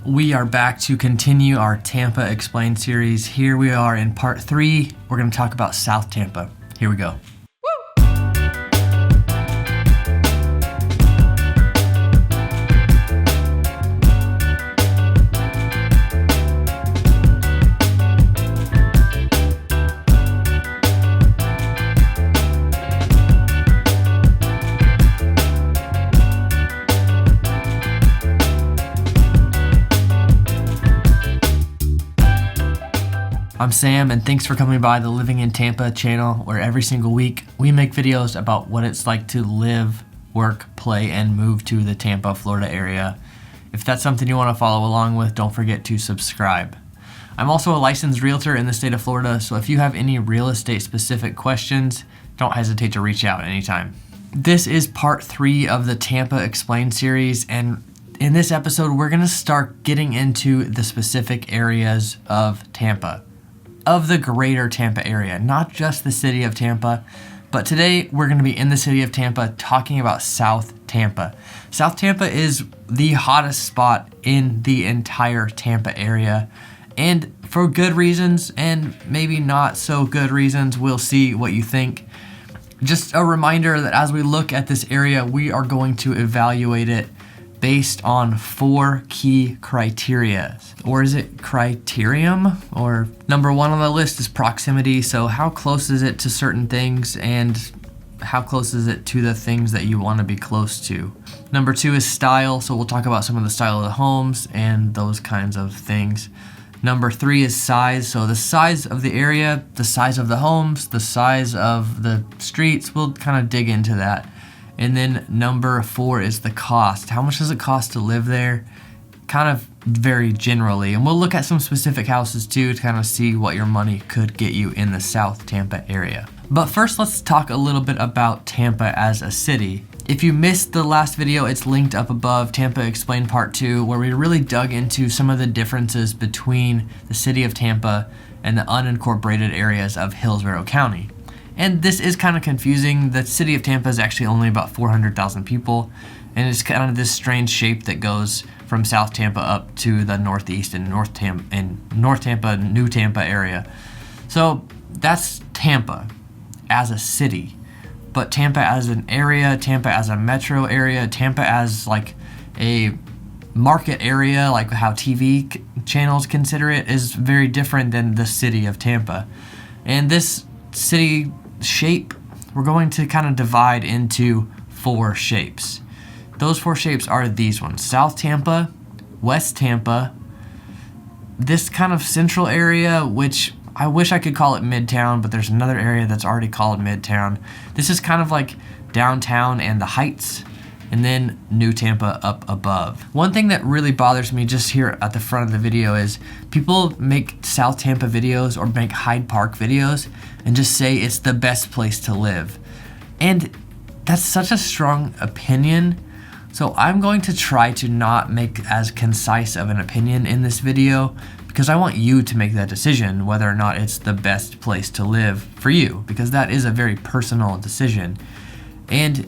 We are back to continue our Tampa Explained series. Here we are in part 3. We're going to talk about South Tampa. Here we go. I'm Sam, and thanks for coming by the Living in Tampa channel, where every single week we make videos about what it's like to live, work, play, and move to the Tampa, Florida area. If that's something you want to follow along with, don't forget to subscribe. I'm also a licensed realtor in the state of Florida, so if you have any real estate specific questions, don't hesitate to reach out anytime. This is part 3 of the Tampa Explained series, and in this episode we're going to start getting into the specific areas of Tampa. Of the greater Tampa area, not just the city of Tampa, but today we're going to be in the city of Tampa talking about South Tampa. South Tampa is the hottest spot in the entire Tampa area, and for good reasons and maybe not so good reasons. We'll see what you think. Just a reminder that as we look at this area, we are going to evaluate it based on 4 key criteria. Or is it criterium? Or number 1 on the list is proximity. So how close is it to certain things, and how close is it to the things that you want to be close to? Number 2 is style. So we'll talk about some of the style of the homes and those kinds of things. Number 3 is size. So the size of the area, the size of the homes, the size of the streets. We'll kind of dig into that. And then number 4 is the cost. How much does it cost to live there? Kind of very generally. And we'll look at some specific houses too to kind of see what your money could get you in the South Tampa area. But first, let's talk a little bit about Tampa as a city. If you missed the last video, it's linked up above, Tampa Explained Part 2, where we really dug into some of the differences between the city of Tampa and the unincorporated areas of Hillsborough County. And this is kind of confusing. The city of Tampa is actually only about 400,000 people, and it's kind of this strange shape that goes from South Tampa up to the northeast and North Tampa, New Tampa area. So that's Tampa as a city, but Tampa as an area, Tampa as a metro area, Tampa as like a market area, like how TV channels consider it, is very different than the city of Tampa. And this city shape, we're going to kind of divide into 4 shapes. Those 4 shapes are these ones: South Tampa, West Tampa, this kind of central area, which I wish I could call it Midtown, but there's another area that's already called Midtown. This is kind of like downtown and the Heights, and then New Tampa up above. One thing that really bothers me just here at the front of the video is people make South Tampa videos or make Hyde Park videos and just say it's the best place to live. And that's such a strong opinion. So I'm going to try to not make as concise of an opinion in this video, because I want you to make that decision whether or not it's the best place to live for you, because that is a very personal decision. And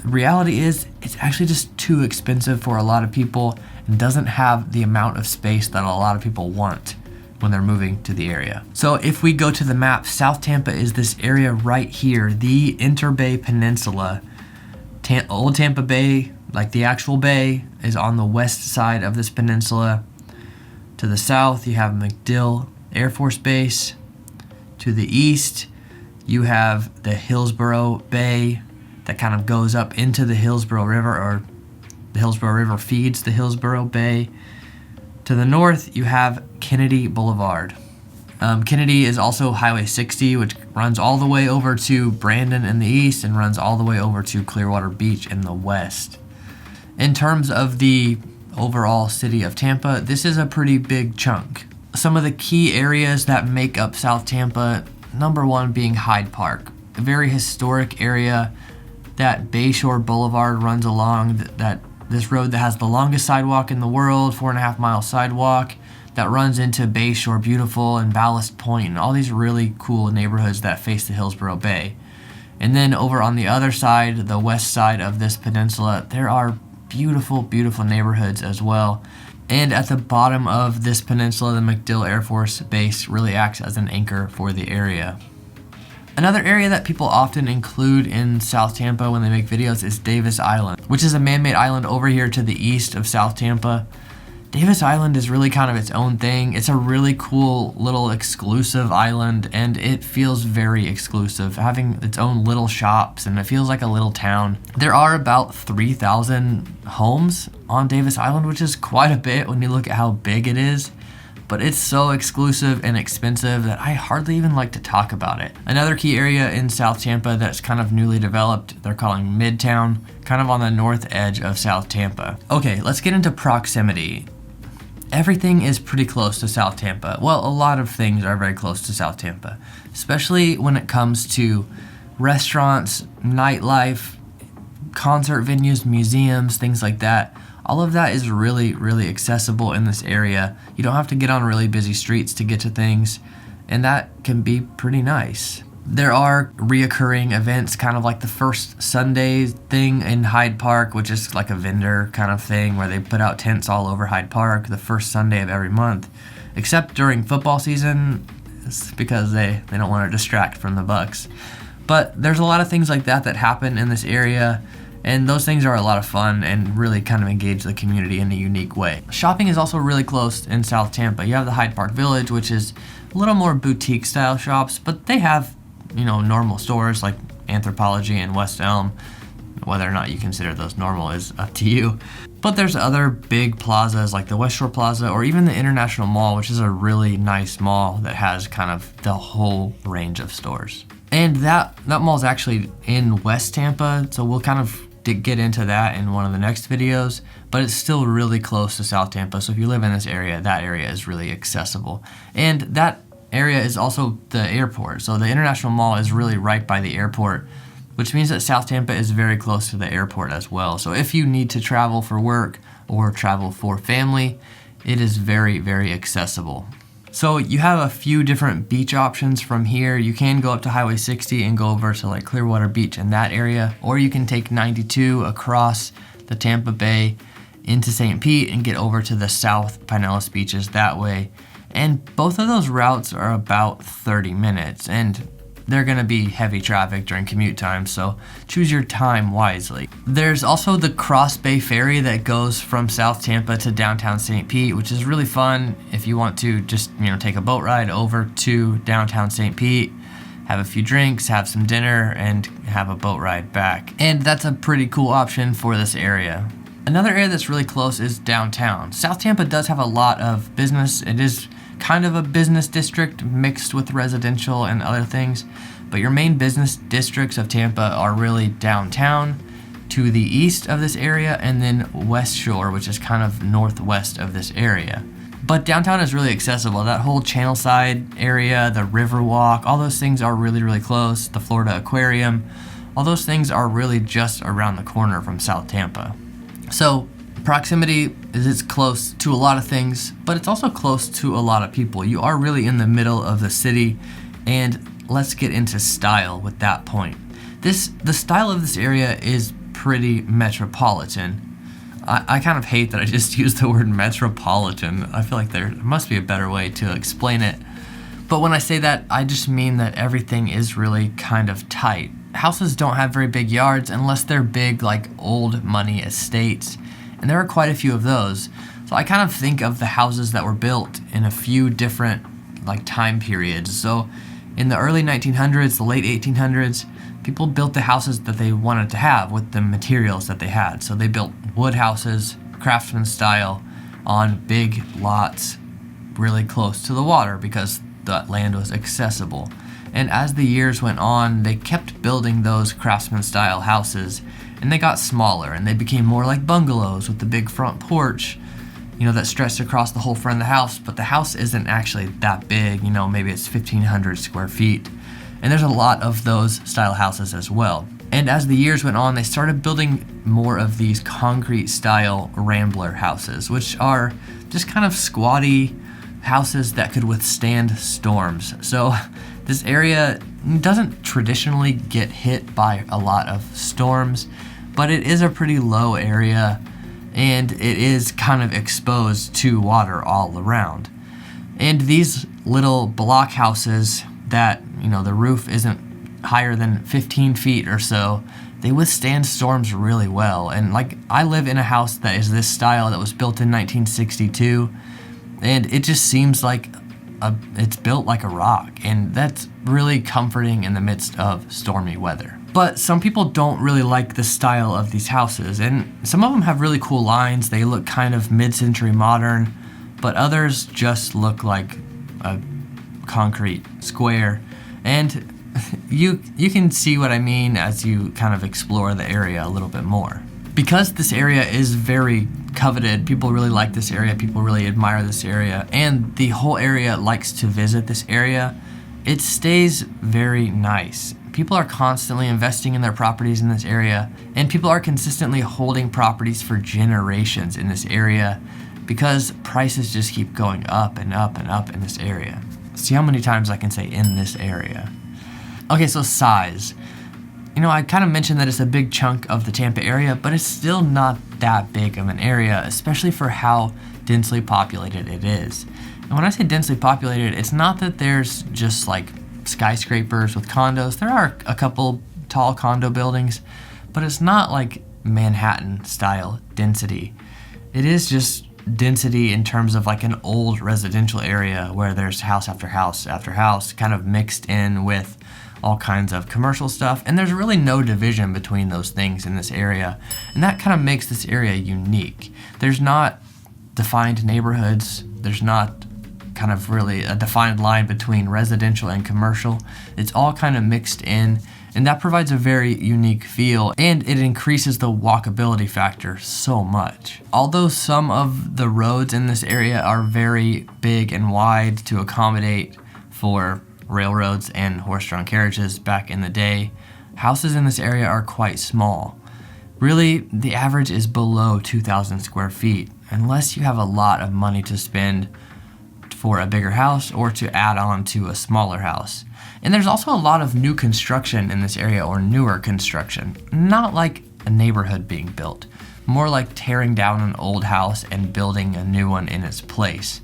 reality is, it's actually just too expensive for a lot of people and doesn't have the amount of space that a lot of people want when they're moving to the area. So if we go to the map, South Tampa is this area right here, the Interbay Peninsula. Old Tampa Bay, like the actual bay, is on the west side of this peninsula. To the south, you have MacDill Air Force Base. To the east, you have the Hillsborough Bay that kind of goes up into the Hillsborough River, or the Hillsborough River feeds the Hillsborough Bay. To the north, you have Kennedy Boulevard. Kennedy is also Highway 60, which runs all the way over to Brandon in the east and runs all the way over to Clearwater Beach in the west. In terms of the overall city of Tampa, this is a pretty big chunk. Some of the key areas that make up South Tampa, number 1 being Hyde Park, a very historic area that Bayshore Boulevard runs along, that this road that has the longest sidewalk in the world, 4.5 mile sidewalk, that runs into Bayshore Beautiful and Ballast Point and all these really cool neighborhoods that face the Hillsborough Bay. And then over on the other side, the west side of this peninsula, there are beautiful, beautiful neighborhoods as well. And at the bottom of this peninsula, the MacDill Air Force Base really acts as an anchor for the area. Another area that people often include in South Tampa when they make videos is Davis Island, which is a man-made island over here to the east of South Tampa. Davis Island is really kind of its own thing. It's a really cool little exclusive island, and it feels very exclusive, having its own little shops, and it feels like a little town. There are about 3,000 homes on Davis Island, which is quite a bit when you look at how big it is. But it's so exclusive and expensive that I hardly even like to talk about it. Another key area in South Tampa that's kind of newly developed, they're calling Midtown, kind of on the north edge of South Tampa. Okay, let's get into proximity. Everything is pretty close to South Tampa. Well, a lot of things are very close to South Tampa, especially when it comes to restaurants, nightlife, concert venues, museums, things like that. All of that is really, really accessible in this area. You don't have to get on really busy streets to get to things, and that can be pretty nice. There are reoccurring events, kind of like the first Sunday thing in Hyde Park, which is like a vendor kind of thing where they put out tents all over Hyde Park the first Sunday of every month. Except during football season, it's because they don't want to distract from the Bucks. But there's a lot of things like that that happen in this area, and those things are a lot of fun and really kind of engage the community in a unique way. Shopping is also really close in South Tampa. You have the Hyde Park Village, which is a little more boutique style shops, but they have normal stores like Anthropologie and West Elm. Whether or not you consider those normal is up to you. But there's other big plazas like the West Shore Plaza or even the International Mall, which is a really nice mall that has kind of the whole range of stores. And that mall is actually in West Tampa, so we'll kind of get into that in one of the next videos, but it's still really close to South Tampa, so if you live in this area, that area is really accessible. And that area is also the airport, so the International Mall is really right by the airport, which means that South Tampa is very close to the airport as well. So if you need to travel for work or travel for family, it is very, very accessible. So you have a few different beach options from here. You can go up to Highway 60 and go over to like Clearwater Beach in that area, or you can take 92 across the Tampa Bay into St. Pete and get over to the South Pinellas beaches that way. And both of those routes are about 30 minutes, and they're going to be heavy traffic during commute time, so choose your time wisely. There's also the Cross Bay Ferry that goes from South Tampa to downtown St. Pete, which is really fun if you want to just take a boat ride over to downtown St. Pete, have a few drinks, have some dinner, and have a boat ride back. And that's a pretty cool option for this area. Another area that's really close is downtown. South Tampa does have a lot of business. It is kind of a business district mixed with residential and other things, but your main business districts of Tampa are really downtown, to the east of this area, and then West Shore, which is kind of northwest of this area. But downtown is really accessible. That whole Channelside area, the Riverwalk, all those things are really, really close. The Florida Aquarium, all those things are really just around the corner from South Tampa. So proximity is it's close to a lot of things, but it's also close to a lot of people. You are really in the middle of the city, and let's get into style with that point. The style of this area is pretty metropolitan. I kind of hate that I just used the word metropolitan. I feel like there must be a better way to explain it. But when I say that, I just mean that everything is really kind of tight. Houses don't have very big yards unless they're big like old money estates. And there are quite a few of those. So I kind of think of the houses that were built in a few different time periods. So in the early 1900s, the late 1800s, people built the houses that they wanted to have with the materials that they had. So they built wood houses, craftsman style, on big lots really close to the water because that land was accessible. And as the years went on, they kept building those craftsman style houses, and they got smaller and they became more like bungalows with the big front porch, that stretched across the whole front of the house, but the house isn't actually that big, maybe it's 1,500 square feet. And there's a lot of those style houses as well. And as the years went on, they started building more of these concrete style rambler houses, which are just kind of squatty houses that could withstand storms. So this area doesn't traditionally get hit by a lot of storms, but it is a pretty low area, and it is kind of exposed to water all around. And these little block houses that, the roof isn't higher than 15 feet or so, they withstand storms really well. And like, I live in a house that is this style that was built in 1962, and it just seems like it's built like a rock, and that's really comforting in the midst of stormy weather. But some people don't really like the style of these houses, and some of them have really cool lines. They look kind of mid-century modern, but others just look like a concrete square. And you can see what I mean as you kind of explore the area a little bit more. Because this area is very coveted, people really like this area, people really admire this area, and the whole area likes to visit this area, it stays very nice. People are constantly investing in their properties in this area, and people are consistently holding properties for generations in this area because prices just keep going up and up and up in this area. See how many times I can say in this area. Okay, so size. I kind of mentioned that it's a big chunk of the Tampa area, but it's still not that big of an area, especially for how densely populated it is. And when I say densely populated, it's not that there's just like skyscrapers with condos. There are a couple tall condo buildings, but it's not like Manhattan style density. It is just density in terms of like an old residential area where there's house after house after house kind of mixed in with all kinds of commercial stuff, and there's really no division between those things in this area, and that kind of makes this area unique. There's not defined neighborhoods, there's not kind of really a defined line between residential and commercial. It's all kind of mixed in, and that provides a very unique feel, and it increases the walkability factor so much. Although some of the roads in this area are very big and wide to accommodate for railroads and horse-drawn carriages back in the day, houses in this area are quite small. Really, the average is below 2,000 square feet, unless you have a lot of money to spend for a bigger house or to add on to a smaller house. And there's also a lot of new construction in this area, or newer construction, not like a neighborhood being built, more like tearing down an old house and building a new one in its place.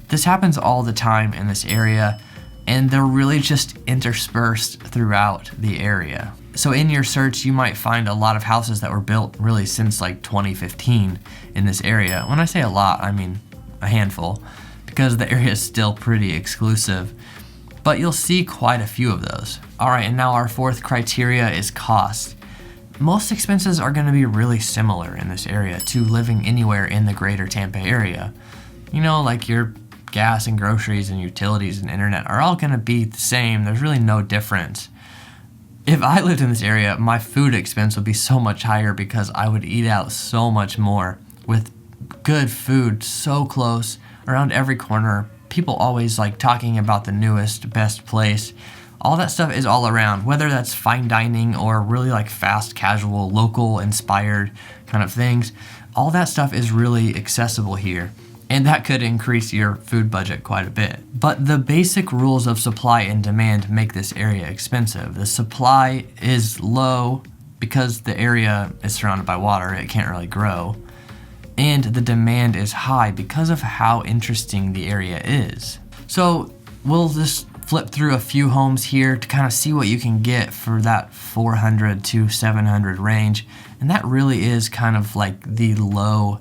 This happens all the time in this area, and they're really just interspersed throughout the area. So in your search, you might find a lot of houses that were built really since like 2015 in this area. When I say a lot, I mean a handful, because the area is still pretty exclusive, but you'll see quite a few of those. All right, and now our fourth criteria is cost. Most expenses are going to be really similar in this area to living anywhere in the greater Tampa area. Like your gas and groceries and utilities and internet are all going to be the same. There's really no difference. If I lived in this area, my food expense would be so much higher because I would eat out so much more with good food so close around every corner. People always like talking about the newest, best place. All that stuff is all around, whether that's fine dining or really like fast, casual, local inspired kind of things. All that stuff is really accessible here, and that could increase your food budget quite a bit. But the basic rules of supply and demand make this area expensive. The supply is low because the area is surrounded by water, it can't really grow. And the demand is high because of how interesting the area is. So we'll just flip through a few homes here to kind of see what you can get for that 400 to 700 range. And that really is kind of like the low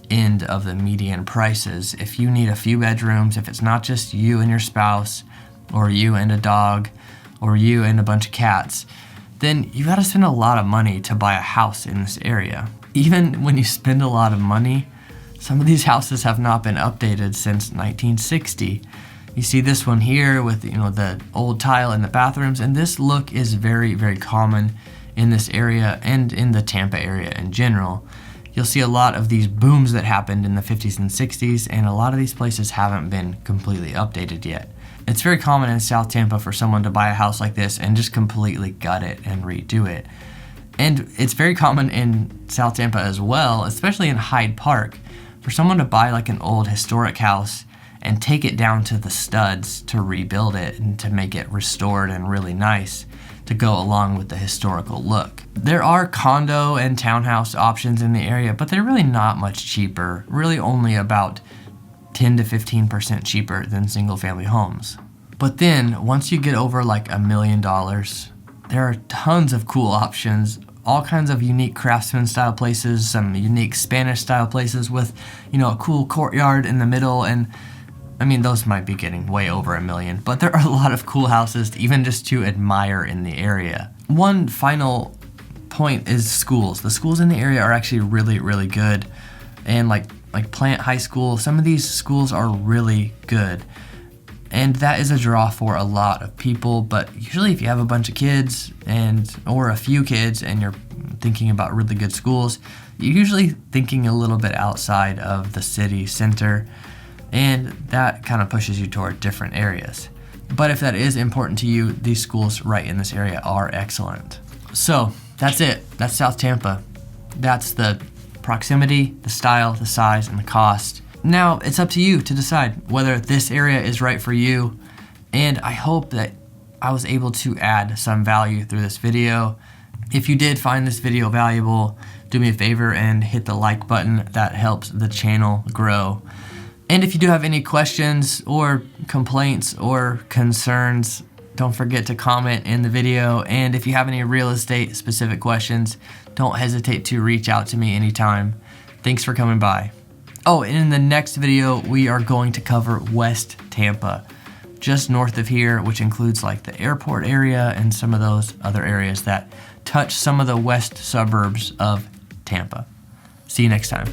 end of the median prices. If you need a few bedrooms, if it's not just you and your spouse, or you and a dog, or you and a bunch of cats, then you gotta spend a lot of money to buy a house in this area. Even when you spend a lot of money, some of these houses have not been updated since 1960. You see this one here with the old tile in the bathrooms, and this look is very, very common in this area and in the Tampa area in general. You'll see a lot of these booms that happened in the 50s and 60s, and a lot of these places haven't been completely updated yet. It's very common in South Tampa for someone to buy a house like this and just completely gut it and redo it. And it's very common in South Tampa as well, especially in Hyde Park, for someone to buy like an old historic house and take it down to the studs to rebuild it and to make it restored and really nice, to go along with the historical look. There are condo and townhouse options in the area, but they're really not much cheaper, really only about 10 to 15% cheaper than single family homes. But then once you get over like $1 million, there are tons of cool options, all kinds of unique craftsman style places, some unique Spanish style places with, a cool courtyard in the middle. And I mean, those might be getting way over $1 million, but there are a lot of cool houses even just to admire in the area. One final point is schools. The schools in the area are actually really, really good. And like Plant High School, some of these schools are really good. And that is a draw for a lot of people, but usually if you have a bunch of kids or a few kids and you're thinking about really good schools, you're usually thinking a little bit outside of the city center, and that kind of pushes you toward different areas. But if that is important to you, these schools right in this area are excellent. So that's it. That's South Tampa. That's the proximity, the style, the size, and the cost. Now it's up to you to decide whether this area is right for you, and I hope that I was able to add some value through this video. If you did find this video valuable, do me a favor and hit the like button. That helps the channel grow. And if you do have any questions or complaints or concerns, don't forget to comment in the video. And if you have any real estate specific questions, don't hesitate to reach out to me anytime. Thanks for coming by. Oh, and in the next video, we are going to cover West Tampa, just north of here, which includes like the airport area and some of those other areas that touch some of the west suburbs of Tampa. See you next time.